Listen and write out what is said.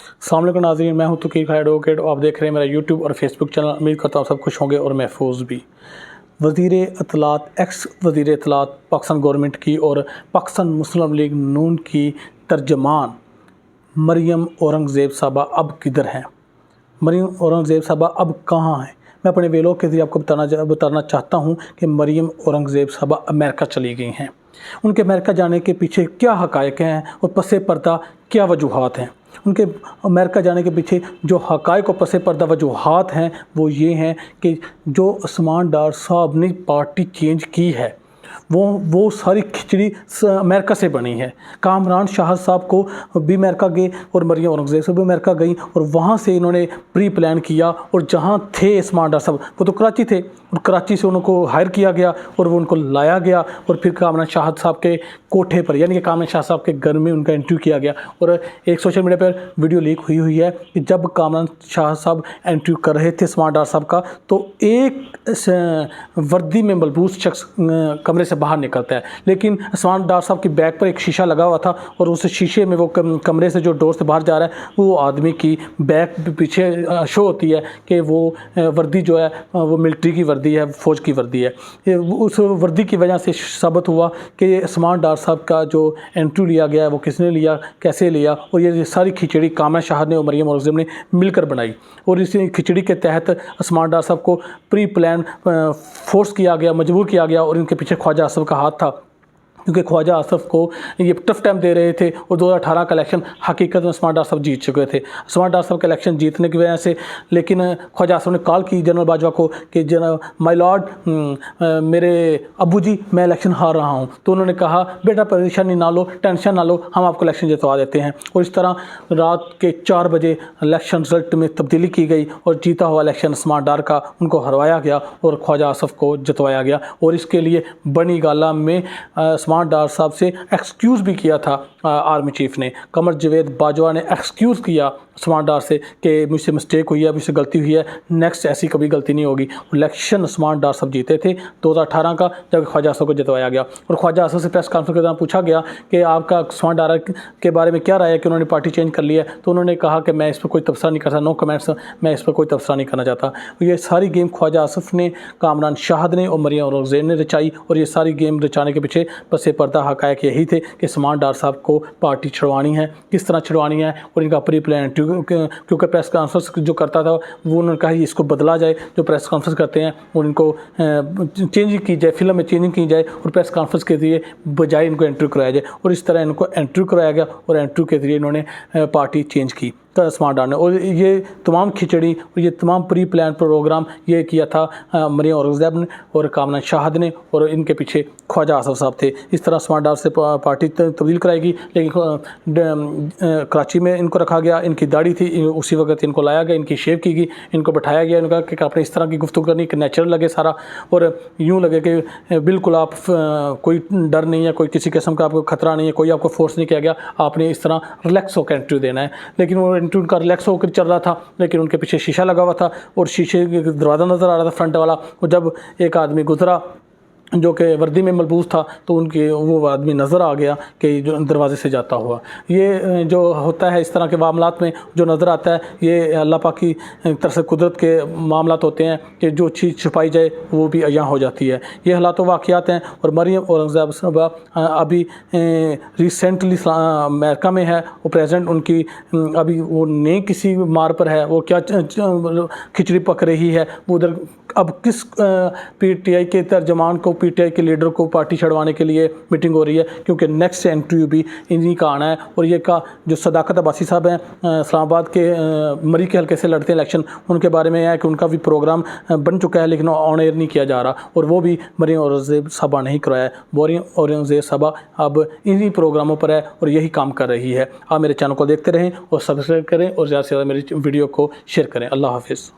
अस्सलाम वालेकुम नाज़रीन, मैं हूं तकीर खान एडवोकेट। आप देख रहे हैं मेरा यूट्यूब और फेसबुक चैनल। उम्मीद करता हूं सब खुश होंगे और महफूज भी। वज़ीर इत्तलात, एक्स वज़ीर इत्तलात पाकिस्तान गवर्नमेंट की और पाकिस्तान मुस्लिम लीग नून की तर्जमान मरियम औरंगज़ेब साहबा अब किधर हैं? मरियम औरंगज़ेब साहबा अब कहाँ हैं? मैं अपने व्लॉग के ज़रिए आपको बताना चाहता हूँ कि मरियम औरंगज़ेब साहबा अमेरिका चली गई हैं। उनके अमेरिका जाने के पीछे क्या हक़ाइक़ हैं और पसे पर्दा क्या वजूहात हैं? उनके अमेरिका जाने के पीछे जो हक़ाइक़ और पसे पर्दा वजूहात हैं वो ये हैं कि जो उस्मान डार साहब ने पार्टी चेंज की है वो सारी खिचड़ी अमेरिका से बनी है। कामरान शाह साहब को भी अमेरिका गए और मरियम औरंगज़ेब साहब भी अमेरिका गई और वहाँ से इन्होंने प्री प्लान किया। और जहाँ थे उस्मान डार साहब वो तो कराची थे और कराची से उनको हायर किया गया और वो उनको लाया गया और फिर कामरान शाह साहब के कोठे पर यानी कि कामरान शाह साहब के घर में उनका इंटरव्यू किया गया। और एक सोशल मीडिया पर वीडियो लीक हुई है कि जब कामरान शाह साहब इंटरव्यू कर रहे थे उस्मान डार साहब का तो एक वर्दी में मलबूस शख्स कमरे से बाहर निकलता है, लेकिन उस्मान डार साहब की बैग पर एक शीशा लगा हुआ था और उस शीशे में वो कमरे से जो डोर से बाहर जा रहा है वो आदमी की बैग पीछे शो होती है कि वो वर्दी जो है वो मिलिट्री की वर्दी है, फ़ौज की वर्दी है। उस वर्दी की वजह से साबित हुआ कि उस्मान डार साहब का जो इंटरव्यू लिया गया है वो किसने लिया, कैसे लिया, और ये सारी खिचड़ी कामरान शाह ने और मरियम औरंगज़ेब ने मिलकर बनाई। और इस खिचड़ी के तहत उस्मान डार साहब को प्री प्लान फोर्स किया गया, मजबूर किया गया और इनके पीछे ख्वाजा आसिफ का हाथ था, क्योंकि ख्वाजा आसिफ को ये टफ टाइम दे रहे थे। और 2018 का इलेक्शन हकीकत में उस्मान डार साहब जीत चुके थे। उस्मान डार साहब का इलेक्शन जीतने की वजह से, लेकिन ख्वाजा आसिफ ने कॉल की जनरल बाजवा को कि माय लॉर्ड, मेरे अबू जी मैं इलेक्शन हार रहा हूँ। तो उन्होंने कहा बेटा परेशानी ना लो, टेंशन ना लो, हम आपको इलेक्शन जितवा देते हैं। और इस तरह रात के 4 बजे इलेक्शन रिजल्ट में तब्दीली की गई और जीता हुआ इलेक्शन उस्मान डार का उनको हरवाया गया और ख्वाजा आसिफ को जितवाया गया। और इसके लिए बनी गाला में उस्मान डार साहब से एक्सक्यूज़ भी किया था आर्मी चीफ ने। कमर जवेद बाजवा ने एक्सक्यूज़ किया उस्मान डार से कि मुझसे मिस्टेक हुई है, मुझसे गलती हुई है, नेक्स्ट ऐसी कभी गलती नहीं होगी। इलेक्शन उस्मान डार साहब जीते थे 2018 का, जब ख्वाजा आसिफ को जितवाया गया। और ख्वाजा आसिफ से प्रेस कॉन्फ्रेंस के दौरान पूछा गया कि आपका उस्मान डार के बारे में क्या राय है कि उन्होंने पार्टी चेंज कर ली है। तो उन्होंने कहा कि मैं इस पर कोई तबसरा नहीं कर सकता, नो कमेंट्स, मैं इस पर कोई तबसरा नहीं करना चाहता। ये सारी गेम ख्वाजा आसिफ ने, कामरान शाह ने और मरियम औरंगज़ेब ने रचाई। और ये सारी गेम रचाने के पीछे पसे पर्दा हक़ाइक़ यही थे कि उस्मान डार साहब को पार्टी छुड़वानी है, किस तरह छुड़वानी है और इनका प्री प्लान। क्योंकि प्रेस कॉन्फ्रेंस जो करता था वो उन्होंने कहा इसको बदला जाए, जो प्रेस कॉन्फ्रेंस करते हैं और इनको चेंज की जाए, फिल्म में चेंजिंग की जाए और प्रेस कॉन्फ्रेंस के ज़रिए बजाय इनको इंटरव्यू कराया जाए। और इस तरह इनको इंटरव्यू कराया गया और इंटरव्यू के ज़रिए इन्होंने पार्टी चेंज की उस्मान डार ने। और ये तमाम खिचड़ी और ये तमाम प्री प्लान प्रोग्राम ये किया था मरियम औरंगज़ेब ने और कामरान शाह ने, और इनके पीछे ख्वाजा आसिफ साहब थे। इस तरह उस्मान डार से पार्टी तब्दील कराएगी, लेकिन कराची में इनको रखा गया, इनकी दाढ़ी थी, उसी वक्त इनको लाया गया, इनकी शेव की गई, इनको बैठाया गया, इनका कि आपने इस तरह की गुफ्तगू करनी कि नेचुरल लगे सारा और यूँ लगे कि बिल्कुल आप कोई डर नहीं है, कोई किसी किस्म का आपको ख़तरा नहीं है, कोई आपको फोर्स नहीं किया गया, आपने इस तरह रिलैक्स होकर इंटरव्यू देना है। लेकिन वो इंटरव्यू उनका रिलैक्स होकर चल रहा था, लेकिन उनके पीछे शीशा लगा हुआ था और शीशे दरवाज़ा नज़र आ रहा था फ्रंट वाला। और जब एक आदमी गुजरा जो कि वर्दी में मलबूस था तो उनके वो आदमी नज़र आ गया कि जो दरवाज़े से जाता हुआ। ये जो होता है इस तरह के मामलात में जो नज़र आता है, ये अल्लाह पाक की तरफ से कुदरत के मामलात होते हैं कि जो चीज़ छुपाई जाए वो भी अयां हो जाती है। ये हालात वाक़यात हैं। और मरियम औरंगज़ेब अभी रिसेंटली अमेरिका में है, वो प्रेजेंट उनकी अभी वो नई किसी मार पर है, वो क्या खिचड़ी पक रही है वो उधर। अब किस पीटीआई के तर्जमान को, पीटीआई के लीडर को पार्टी छड़वाने के लिए मीटिंग हो रही है, क्योंकि नेक्स्ट इंटरव्यू भी इन्हीं का आना है। और ये का जो सदाकत अब्बासी साहब हैं इस्लामाबाद के मरी के हल्के से लड़ते हैं इलेक्शन, उनके बारे में है कि उनका भी प्रोग्राम बन चुका है लेकिन ऑन एयर नहीं किया जा रहा और वो भी मरियम औरंगज़ेब साहबा नहीं कराया है। मरियम औरंगज़ेब साहबा अब इन्हीं प्रोग्रामों पर है और यही काम कर रही है। आप मेरे चैनल को देखते रहें और सब्सक्राइब करें और ज़्यादा से ज़्यादा मेरी वीडियो को शेयर करें। अल्लाह हाफिज़।